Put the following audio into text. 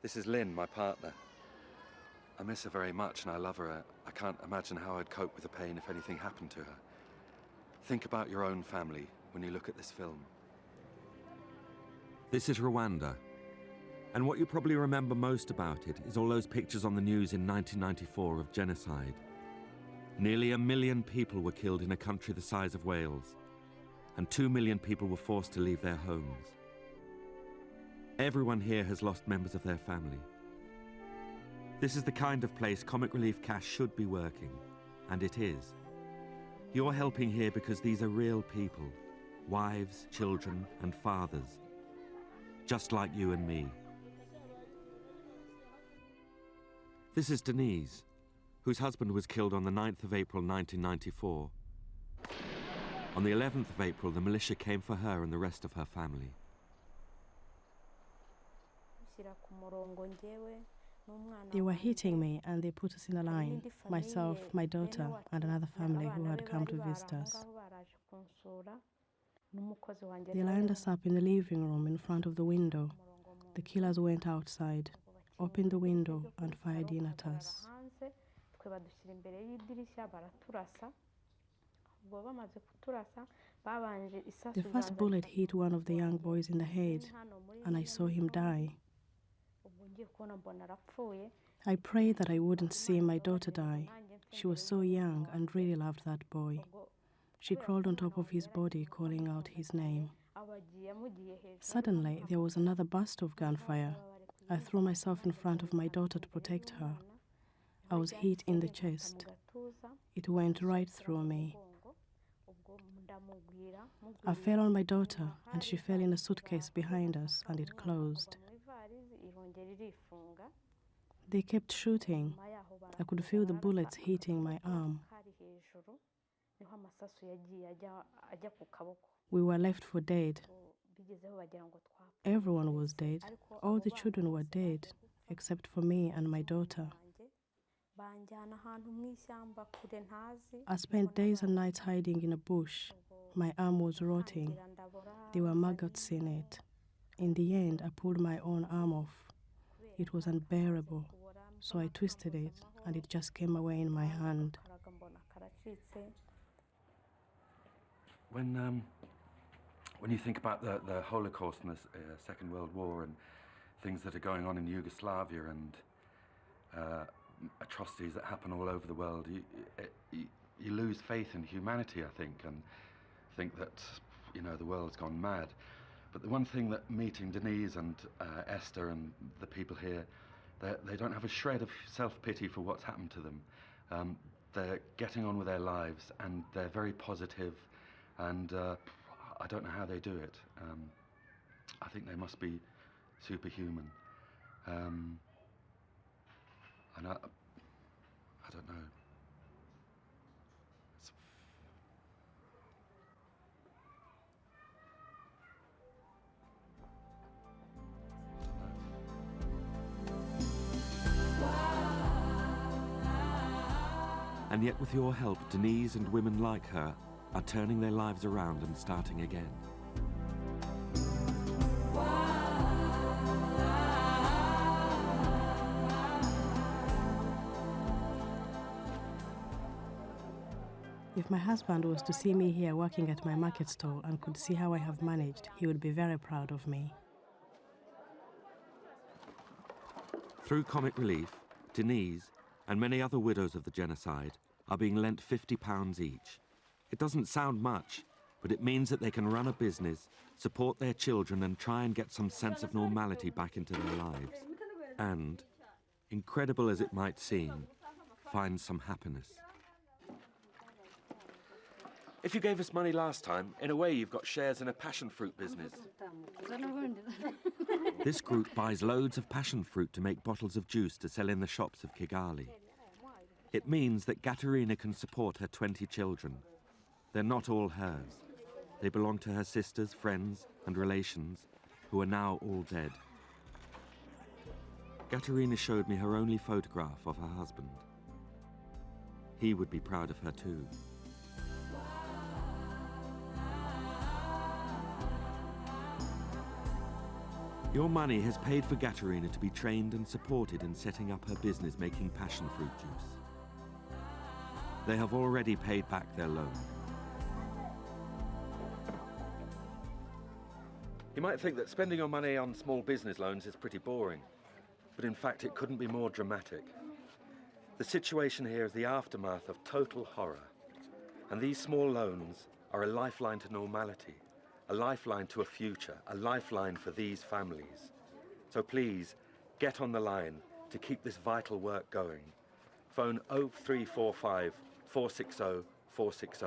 This is Lynn, my partner. I miss her very much and I love her. I can't imagine how I'd cope with the pain if anything happened to her. Think about your own family when you look at this film. This is Rwanda. And what you probably remember most about it is all those pictures on the news in 1994 of genocide. Nearly 1 million people were killed in a country the size of Wales, and 2 million people were forced to leave their homes. Everyone here has lost members of their family. This is the kind of place Comic Relief Cash should be working, and it is. You're helping here because these are real people, wives, children, and fathers, just like you and me. This is Denise, whose husband was killed on the 9th of April 1994. On the 11th of April, the militia came for her and the rest of her family. They were hitting me and they put us in a line, myself, my daughter, and another family who had come to visit us. They lined us up in the living room in front of the window. The killers went outside, opened the window, and fired in at us. The first bullet hit one of the young boys in the head, and I saw him die. I prayed that I wouldn't see my daughter die. She was so young and really loved that boy. She crawled on top of his body, calling out his name. Suddenly, there was another burst of gunfire. I threw myself in front of my daughter to protect her. I was hit in the chest. It went right through me. I fell on my daughter, and she fell in a suitcase behind us, and it closed. They kept shooting. I could feel the bullets hitting my arm. We were left for dead. Everyone was dead. All the children were dead, except for me and my daughter. I spent days and nights hiding in a bush. My arm was rotting. There were maggots in it. In the end, I pulled my own arm off. It was unbearable, so I twisted it, and it just came away in my hand. When you think about the Holocaust and the Second World War and things that are going on in Yugoslavia and atrocities that happen all over the world, you lose faith in humanity, I think, and think that, the world's gone mad. But the one thing that meeting Denise and Esther and the people here, they don't have a shred of self-pity for what's happened to them. They're getting on with their lives and they're very positive, and I don't know how they do it. I think they must be superhuman. And I don't know. And yet with your help, Denise and women like her are turning their lives around and starting again. If my husband was to see me here working at my market stall and could see how I have managed, he would be very proud of me. Through Comic Relief, Denise and many other widows of the genocide are being lent £50 each. It doesn't sound much, but it means that they can run a business, support their children and try and get some sense of normality back into their lives. And, incredible as it might seem, find some happiness. If you gave us money last time, in a way you've got shares in a passion fruit business. This group buys loads of passion fruit to make bottles of juice to sell in the shops of Kigali. It means that Gatarina can support her 20 children. They're not all hers. They belong to her sisters, friends, and relations, who are now all dead. Gatarina showed me her only photograph of her husband. He would be proud of her too. Your money has paid for Gatarina to be trained and supported in setting up her business making passion fruit juice. They have already paid back their loan. You might think that spending your money on small business loans is pretty boring, but in fact it couldn't be more dramatic. The situation here is the aftermath of total horror, and these small loans are a lifeline to normality, a lifeline to a future, a lifeline for these families. So please, get on the line to keep this vital work going. Phone 0345 460 460.